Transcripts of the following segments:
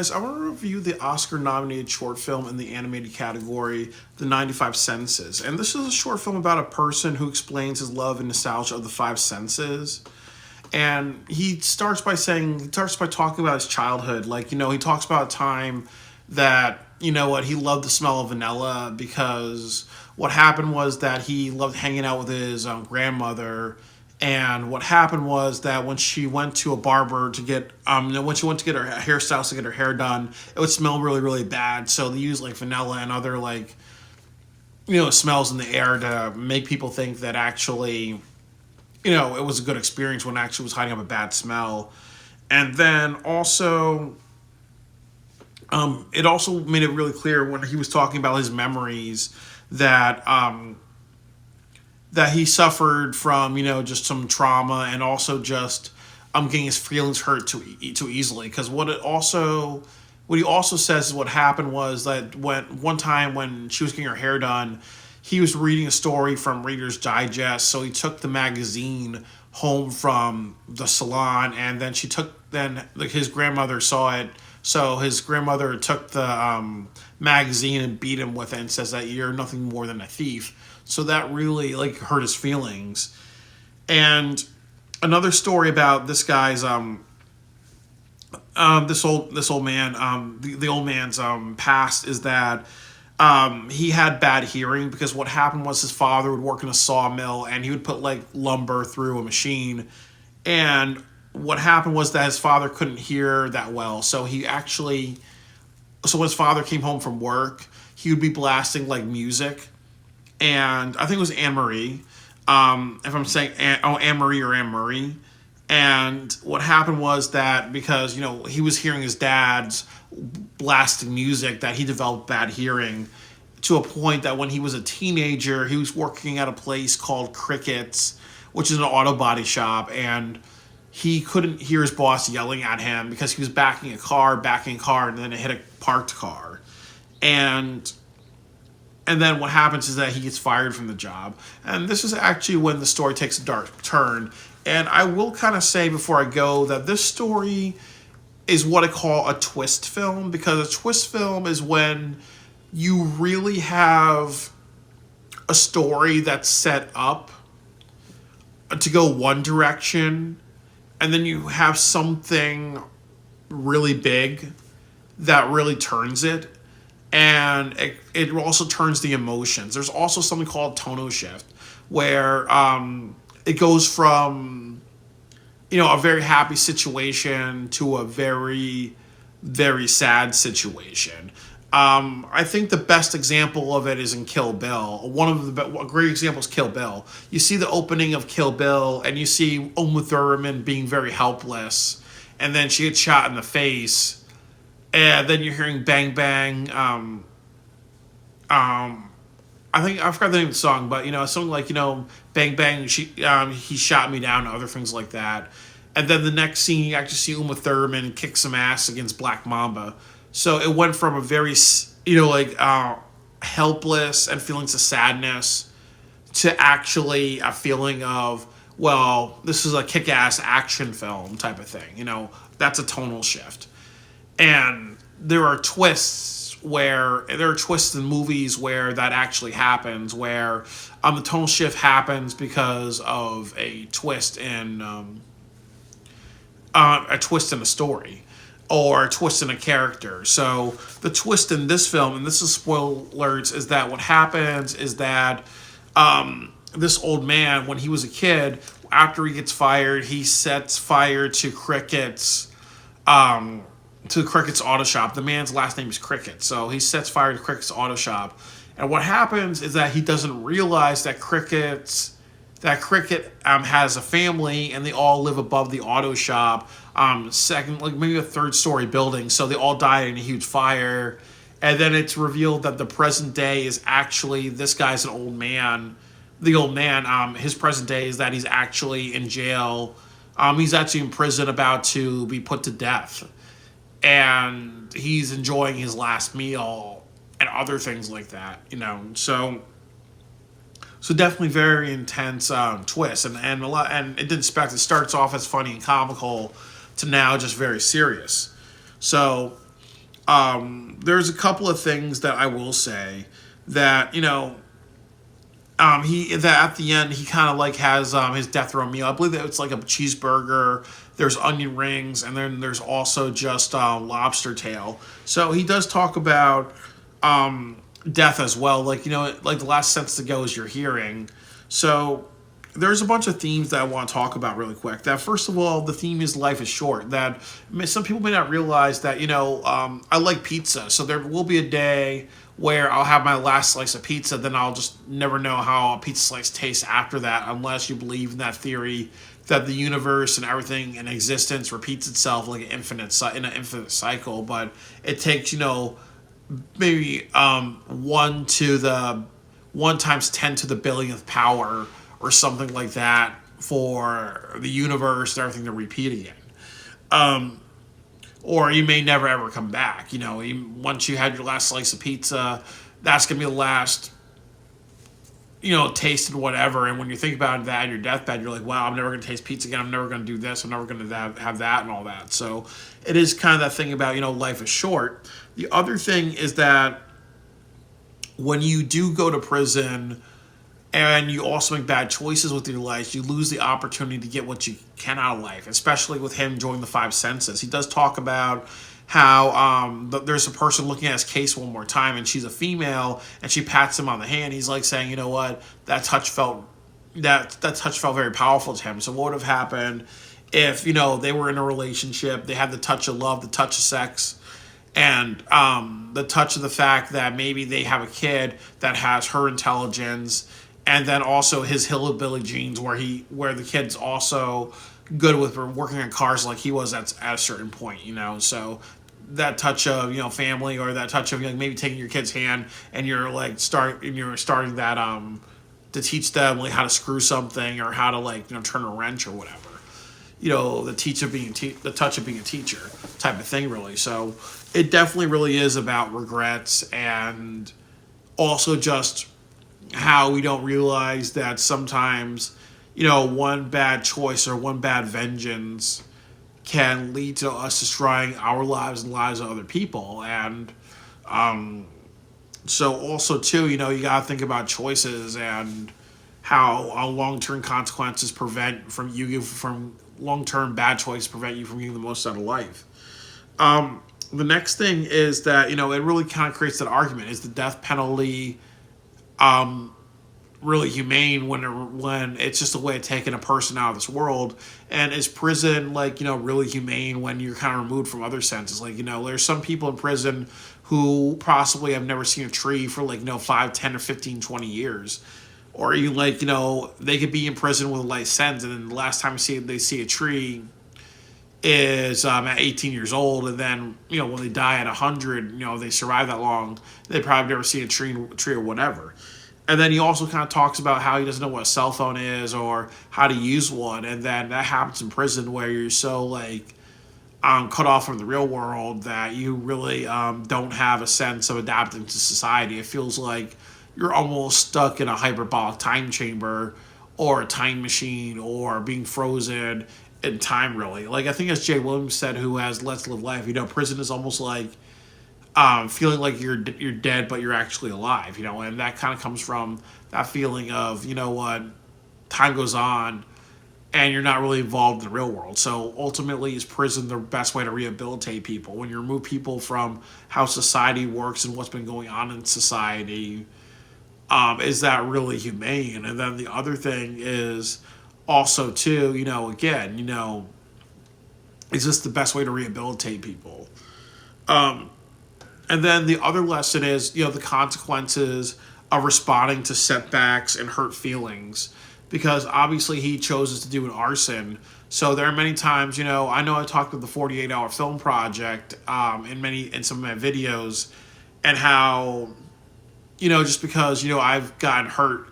guys, I want to review the Oscar nominated short film in the animated category, The 95 Senses. And this is a short film about a person who explains his love and nostalgia of the five senses. And he starts by talking about his childhood. Like, he talks about a time that, he loved the smell of vanilla because what happened was that he loved hanging out with his grandmother. And what happened was that when she went to a barber to get, when she went to get her hairstylist to get her hair done, it would smell really, really bad. So they used like vanilla and other like, smells in the air to make people think that actually, it was a good experience when it actually was hiding up a bad smell. And then also, it also made it really clear when he was talking about his memories that that he suffered from, just some trauma and also just getting his feelings hurt too easily. Because what he also says is what happened was that when one time when she was getting her hair done, he was reading a story from Reader's Digest. So he took the magazine home from the salon, and then his grandmother saw it. So his grandmother took the magazine and beat him with it and says that you're nothing more than a thief. So that really like hurt his feelings. And another story about this guy's this old man, the old man's past is that he had bad hearing because what happened was his father would work in a sawmill and he would put like lumber through a machine. And what happened was that his father couldn't hear that well. So when his father came home from work, he would be blasting like music. And I think it was Anne Marie. If I'm saying Anne Marie or Anne Murray. And what happened was that because, he was hearing his dad's blasting music that he developed bad hearing to a point that when he was a teenager, he was working at a place called Crickets, which is an auto body shop. And he couldn't hear his boss yelling at him because he was backing a car, and then it hit a parked car. And then what happens is that he gets fired from the job. And this is actually when the story takes a dark turn. And I will kind of say before I go that this story is what I call a twist film, because a twist film is when you really have a story that's set up to go one direction, and then you have something really big that really turns it. And it also turns the emotions. There's also something called tonal shift, where it goes from, a very happy situation to a very, very sad situation. I think the best example of it is in Kill Bill. A great example is Kill Bill. You see the opening of Kill Bill, and you see Uma Thurman being very helpless, and then she gets shot in the face. And then you're hearing Bang Bang. I think I forgot the name of the song, but something like Bang Bang. He shot me down, and other things like that. And then the next scene, you actually see Uma Thurman kick some ass against Black Mamba. So it went from a very helpless and feelings of sadness to actually a feeling of, well, this is a kick-ass action film type of thing. That's a tonal shift. And there are twists in movies where that actually happens, where the tonal shift happens because of a twist in a story or a twist in a character. So the twist in this film, and this is spoilers, is that what happens is that this old man, when he was a kid, after he gets fired, he sets fire to Cricket's auto shop. The man's last name is Cricket, so he sets fire to Cricket's auto shop. And what happens is that he doesn't realize that Cricket has a family, and they all live above the auto shop, second, like maybe a third-story building. So they all died in a huge fire, and then it's revealed that the present day is actually this guy's an old man. The old man, his present day is that he's actually in jail. He's actually in prison, about to be put to death. And he's enjoying his last meal and other things like that, So definitely very intense twist, and a lot, and it didn't expect. It starts off as funny and comical to now just very serious. So There's a couple of things that I will say that he that at the end he kind of like has his death row meal. I believe that it's like a cheeseburger. There's onion rings, and then there's also just lobster tail. So he does talk about death as well. Like like the last sentence to go is your hearing. So there's a bunch of themes that I want to talk about really quick. That first of all, the theme is life is short. That some people may not realize that I like pizza, so there will be a day where I'll have my last slice of pizza, then I'll just never know how a pizza slice tastes after that, unless you believe in that theory that the universe and everything in existence repeats itself like in an infinite cycle. But it takes maybe one times 10 to the billionth power or something like that for the universe and everything to repeat again. Or you may never ever come back. Once you had your last slice of pizza, that's gonna be the last, taste and whatever. And when you think about that on your deathbed, you're like, wow, I'm never gonna taste pizza again. I'm never gonna do this. I'm never gonna have that and all that. So it is kind of that thing about life is short. The other thing is that when you do go to prison and you also make bad choices with your life, you lose the opportunity to get what you can out of life, especially with him joining the five senses. He does talk about how there's a person looking at his case one more time, and she's a female, and she pats him on the hand. He's like saying, you know what, that touch felt very powerful to him. So what would have happened if they were in a relationship, they had the touch of love, the touch of sex, and the touch of the fact that maybe they have a kid that has her intelligence, and then also his hillbilly genes, where the kid's also good with working on cars like he was at a certain point. So that touch of family, or that touch of maybe taking your kid's hand and you're starting that to teach them like how to screw something, or how to turn a wrench or whatever. The touch of being a teacher type of thing, really. So it definitely really is about regrets, and also just how we don't realize that sometimes, one bad choice or one bad vengeance can lead to us destroying our lives and lives of other people. And so also too, you got to think about choices and how long-term consequences from long-term bad choices prevent you from getting the most out of life. The next thing is that, it really kind of creates that argument. Is the death penalty really humane when it's just a way of taking a person out of this world? And is prison really humane when you're kind of removed from other senses? There's some people in prison who possibly have never seen a tree for 5, 10, or 15, 20 years. Or you they could be in prison with a life sentence, and then the last time they see a tree is at 18 years old, and then when they die at 100, they survive that long, they probably never seen a tree or whatever. And then he also kind of talks about how he doesn't know what a cell phone is or how to use one, and then that happens in prison, where you're so cut off from the real world that you really don't have a sense of adapting to society. It feels like you're almost stuck in a hyperbolic time chamber, or a time machine, or being frozen in time, really. I think as Jay Williams said, who has Let's Live Life, prison is almost like feeling like you're dead, but you're actually alive, and that kind of comes from that feeling of, time goes on and you're not really involved in the real world. So ultimately, is prison the best way to rehabilitate people? When you remove people from how society works and what's been going on in society, is that really humane? And then the other thing is also too, is this the best way to rehabilitate people? And then the other lesson is, the consequences of responding to setbacks and hurt feelings, because obviously he chose to do an arson. So there are many times, I know I talked with the 48-hour film project in some of my videos, and how just because I've gotten hurt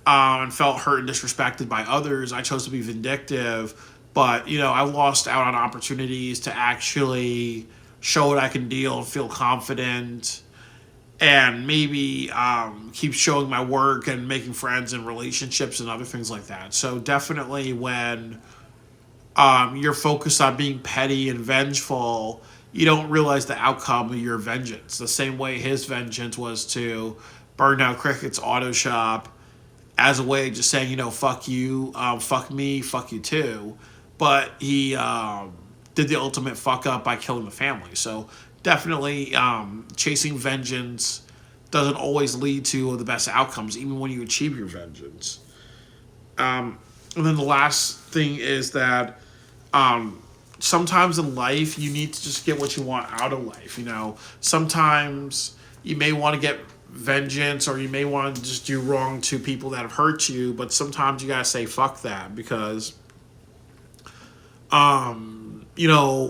and felt hurt and disrespected by others, I chose to be vindictive. But I lost out on opportunities to actually show what I can deal and feel confident, and maybe keep showing my work and making friends and relationships and other things like that. So definitely when you're focused on being petty and vengeful, you don't realize the outcome of your vengeance. The same way his vengeance was to burn down Cricket's auto shop as a way of just saying, fuck you, fuck me, fuck you too. But he did the ultimate fuck up by killing the family. So definitely chasing vengeance doesn't always lead to the best outcomes, even when you achieve your vengeance. And then the last thing is that sometimes in life you need to just get what you want out of life. Sometimes you may want to get vengeance, or you may want to just do wrong to people that have hurt you, but sometimes you gotta say fuck that, because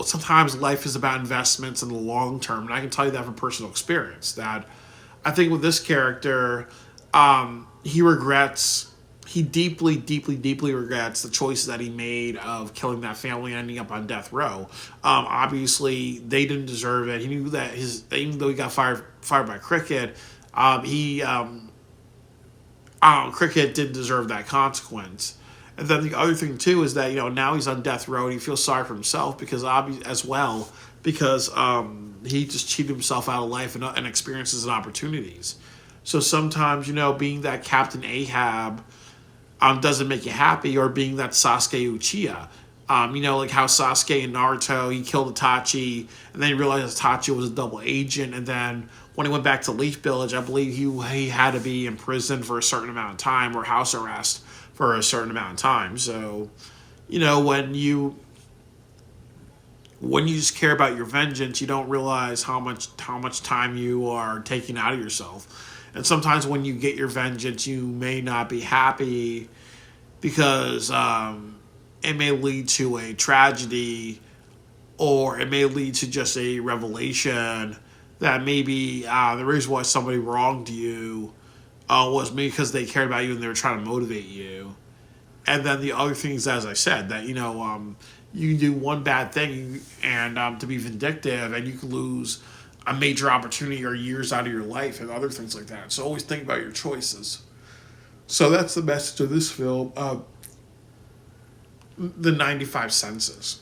sometimes life is about investments in the long term. And I can tell you that from personal experience, that I think with this character, he deeply, deeply, deeply regrets the choices that he made of killing that family and ending up on death row. Obviously, they didn't deserve it. He knew that even though he got fired by Cricket, Cricket didn't deserve that consequence. And then the other thing too is that now he's on death row and he feels sorry for himself because he just cheated himself out of life and experiences and opportunities. So sometimes being that Captain Ahab doesn't make you happy, or being that Sasuke Uchiha. Like how Sasuke in Naruto, he killed Itachi, and then he realized Itachi was a double agent, and then when he went back to Leaf Village, I believe he had to be in prison for a certain amount of time, or house arrest for a certain amount of time. So, when you just care about your vengeance, you don't realize how much time you are taking out of yourself. And sometimes when you get your vengeance, you may not be happy because it may lead to a tragedy, or it may lead to just a revelation that maybe the reason why somebody wronged you was maybe because they cared about you and they were trying to motivate you. And then the other things, as I said, that you can do one bad thing and to be vindictive, and you can lose a major opportunity or years out of your life and other things like that. So always think about your choices. So that's the message of this film, the 95 Senses.